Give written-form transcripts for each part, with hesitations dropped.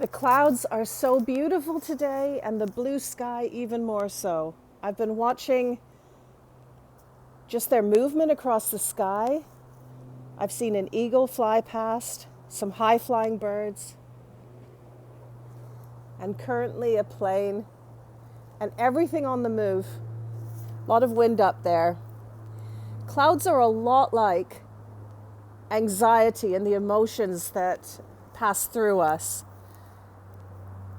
The clouds are so beautiful today, and the blue sky even more so. I've been watching just their movement across the sky. I've seen an eagle fly past, some high-flying birds, and currently a plane, and everything on the move. A lot of wind up there. Clouds are a lot like anxiety and the emotions that pass through us.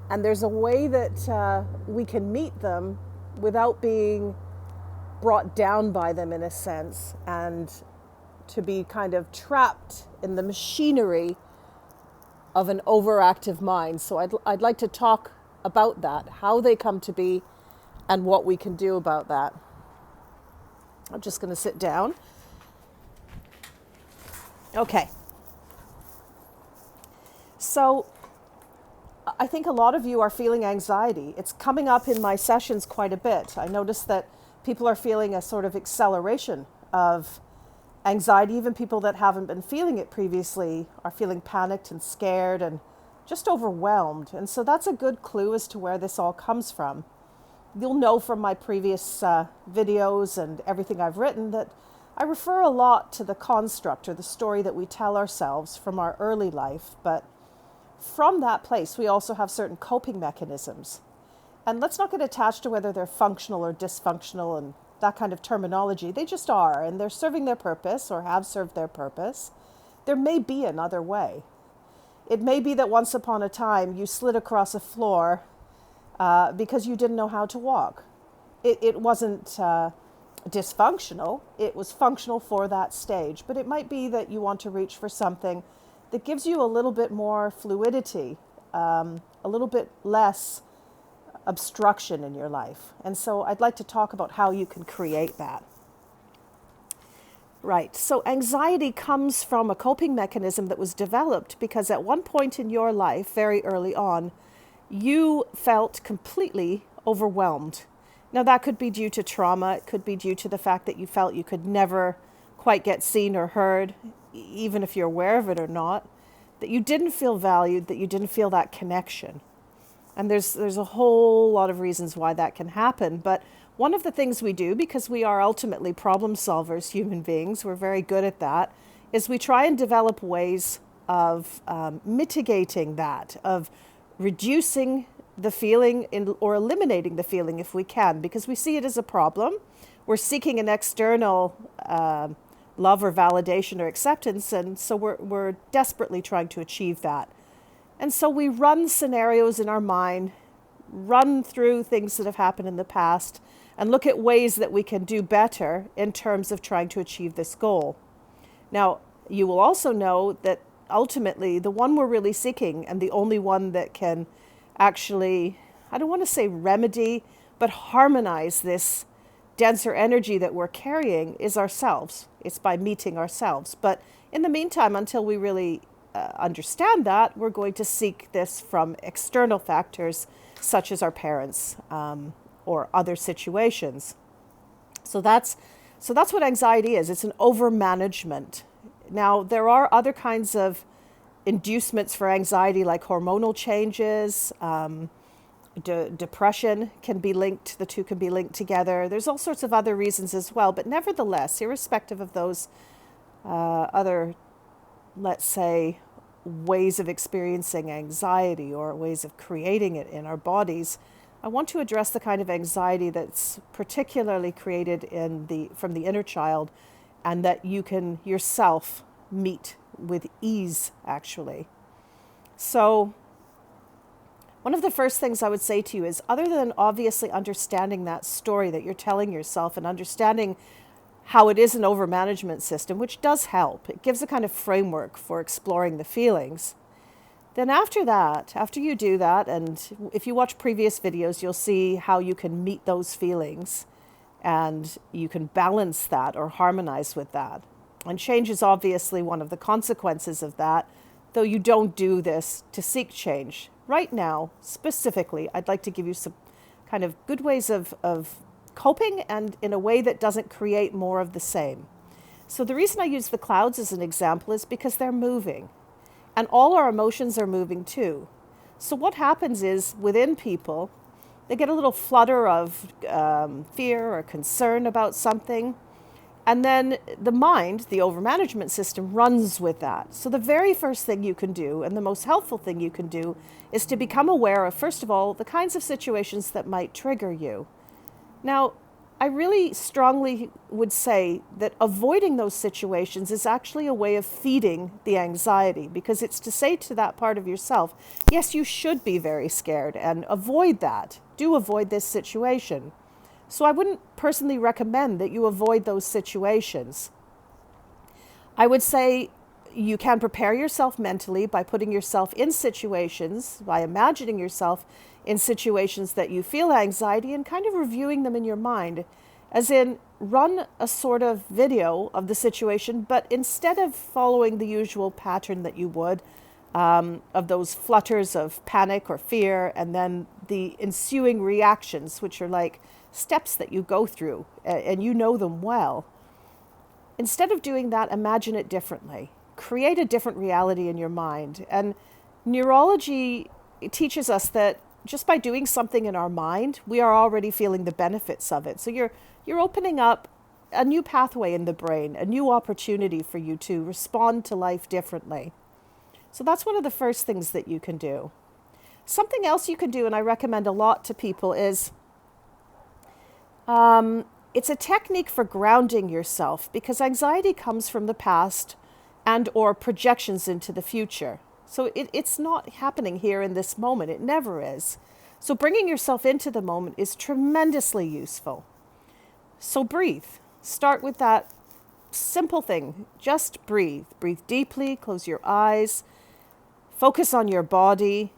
And there's a way that we can meet them without being brought down by them, in a sense, and to be kind of trapped in the machinery of an overactive mind. So I'd like to talk about that, how they come to be, and what we can do about that. I'm just going to sit down. Okay. So I think a lot of you are feeling anxiety. It's coming up in my sessions quite a bit. I notice that people are feeling a sort of acceleration of anxiety. Even people that haven't been feeling it previously are feeling panicked and scared and just overwhelmed. And so that's a good clue as to where this all comes from. You'll know from my previous videos and everything I've written that I refer a lot to the construct or the story that we tell ourselves from our early life, but from that place, we also have certain coping mechanisms. And let's not get attached to whether they're functional or dysfunctional and that kind of terminology. They just are, and they're serving their purpose or have served their purpose. There may be another way. It may be that once upon a time you slid across a floor because you didn't know how to walk. It wasn't dysfunctional. It was functional for that stage. But it might be that you want to reach for something that gives you a little bit more fluidity, a little bit less obstruction in your life. And so I'd like to talk about how you can create that. Right, so anxiety comes from a coping mechanism that was developed because at one point in your life, very early on, you felt completely overwhelmed. Now that could be due to trauma, it could be due to the fact that you felt you could never quite get seen or heard, even if you're aware of it or not, that you didn't feel valued, that you didn't feel that connection. And there's a whole lot of reasons why that can happen. But one of the things we do, because we are ultimately problem solvers, human beings, we're very good at that, is we try and develop ways of mitigating that, of reducing the feeling or eliminating the feeling if we can, because we see it as a problem. We're seeking an external love or validation or acceptance, and so we're desperately trying to achieve that. And so we run scenarios in our mind, run through things that have happened in the past, and look at ways that we can do better in terms of trying to achieve this goal. Now, you will also know that ultimately the one we're really seeking, and the only one that can actually, I don't want to say remedy, but harmonize this denser energy that we're carrying, is ourselves. It's by meeting ourselves. But in the meantime, until we really understand that, we're going to seek this from external factors such as our parents or other situations. So that's what anxiety is. It's an overmanagement. Now, there are other kinds of inducements for anxiety, like hormonal changes. Depression can be linked, the two can be linked together. There's all sorts of other reasons as well, but nevertheless, irrespective of those other, let's say, ways of experiencing anxiety or ways of creating it in our bodies, I want to address the kind of anxiety that's particularly created from the inner child, and that you can yourself meet with ease, actually. So one of the first things I would say to you is, other than obviously understanding that story that you're telling yourself and understanding how it is an overmanagement system, which does help, it gives a kind of framework for exploring the feelings. Then after that, after you do that, and if you watch previous videos, you'll see how you can meet those feelings and you can balance that or harmonize with that. And change is obviously one of the consequences of that, though you don't do this to seek change. Right now, specifically, I'd like to give you some kind of good ways of coping, and in a way that doesn't create more of the same. So the reason I use the clouds as an example is because they're moving. And all our emotions are moving too. So what happens is within people, they get a little flutter of fear or concern about something. And then the mind, the overmanagement system, runs with that. So the very first thing you can do, and the most helpful thing you can do, is to become aware of, first of all, the kinds of situations that might trigger you. Now, I really strongly would say that avoiding those situations is actually a way of feeding the anxiety, because it's to say to that part of yourself, yes, you should be very scared, and avoid that. Do avoid this situation. So I wouldn't personally recommend that you avoid those situations. I would say you can prepare yourself mentally by putting yourself in situations, by imagining yourself in situations that you feel anxiety and kind of reviewing them in your mind. As in, run a sort of video of the situation, but instead of following the usual pattern that you would, of those flutters of panic or fear, and then the ensuing reactions, which are like steps that you go through, and you know them well. Instead of doing that, imagine it differently. Create a different reality in your mind. And neurology teaches us that just by doing something in our mind, we are already feeling the benefits of it. So you're opening up a new pathway in the brain, a new opportunity for you to respond to life differently. So that's one of the first things that you can do. Something else you can do, and I recommend a lot to people, is it's a technique for grounding yourself, because anxiety comes from the past and or projections into the future. So it's not happening here in this moment. It never is. So bringing yourself into the moment is tremendously useful. So breathe. Start with that simple thing. Just breathe. Breathe deeply. Close your eyes. Focus on your body,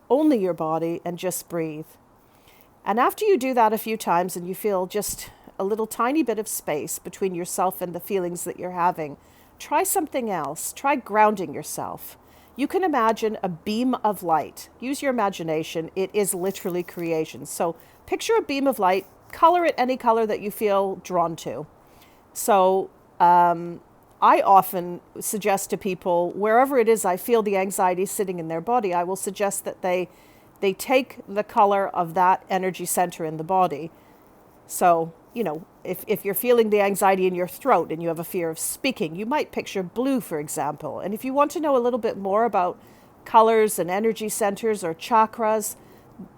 only your body, and just breathe. And after you do that a few times and you feel just a little tiny bit of space between yourself and the feelings that you're having, try something else. Try grounding yourself. You can imagine a beam of light. Use your imagination. It is literally creation. So picture a beam of light, color it any color that you feel drawn to. So I often suggest to people, wherever it is I feel the anxiety sitting in their body, I will suggest that they take the color of that energy center in the body. So, if you're feeling the anxiety in your throat and you have a fear of speaking, you might picture blue, for example. And if you want to know a little bit more about colors and energy centers or chakras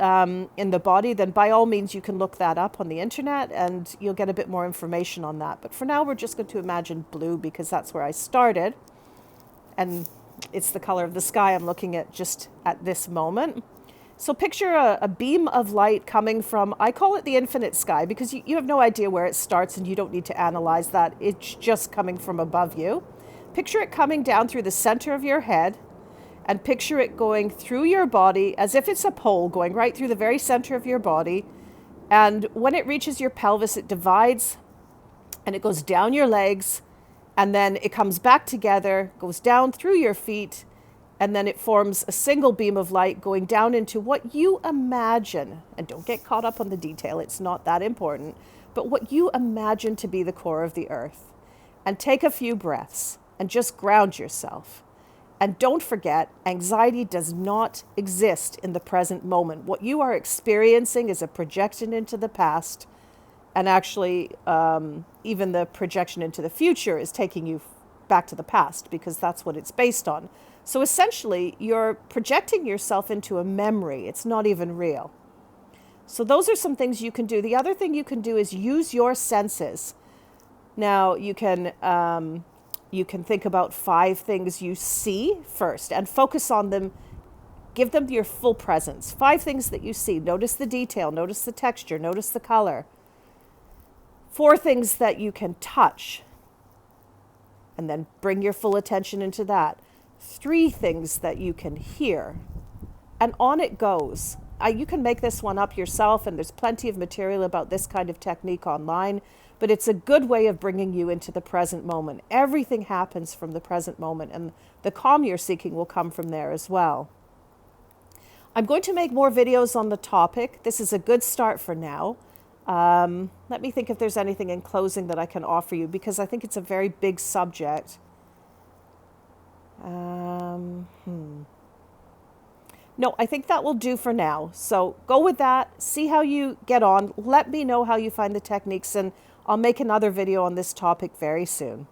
in the body, then by all means you can look that up on the internet and you'll get a bit more information on that. But for now, we're just going to imagine blue because that's where I started. And it's the color of the sky I'm looking at just at this moment. So picture a beam of light coming from, I call it the infinite sky, because you have no idea where it starts and you don't need to analyze that. It's just coming from above you. Picture it coming down through the center of your head, and picture it going through your body as if it's a pole going right through the very center of your body. And when it reaches your pelvis, it divides and it goes down your legs, and then it comes back together, goes down through your feet, and then it forms a single beam of light going down into what you imagine, and don't get caught up on the detail, it's not that important, but what you imagine to be the core of the earth. And take a few breaths and just ground yourself. And don't forget, anxiety does not exist in the present moment. What you are experiencing is a projection into the past, and actually even the projection into the future is taking you back to the past, because that's what it's based on. So essentially, you're projecting yourself into a memory. It's not even real. So those are some things you can do. The other thing you can do is use your senses. Now, you can think about 5 things you see first and focus on them. Give them your full presence. 5 things that you see. Notice the detail. Notice the texture. Notice the color. 4 things that you can touch. And then bring your full attention into that. 3 things that you can hear, and on it goes. You can make this one up yourself, and there's plenty of material about this kind of technique online, but it's a good way of bringing you into the present moment. Everything happens from the present moment, and the calm you're seeking will come from there as well. I'm going to make more videos on the topic. This is a good start for now. Let me think if there's anything in closing that I can offer you, because I think it's a very big subject. No, I think that will do for now. So go with that, see how you get on. Let me know how you find the techniques, and I'll make another video on this topic very soon.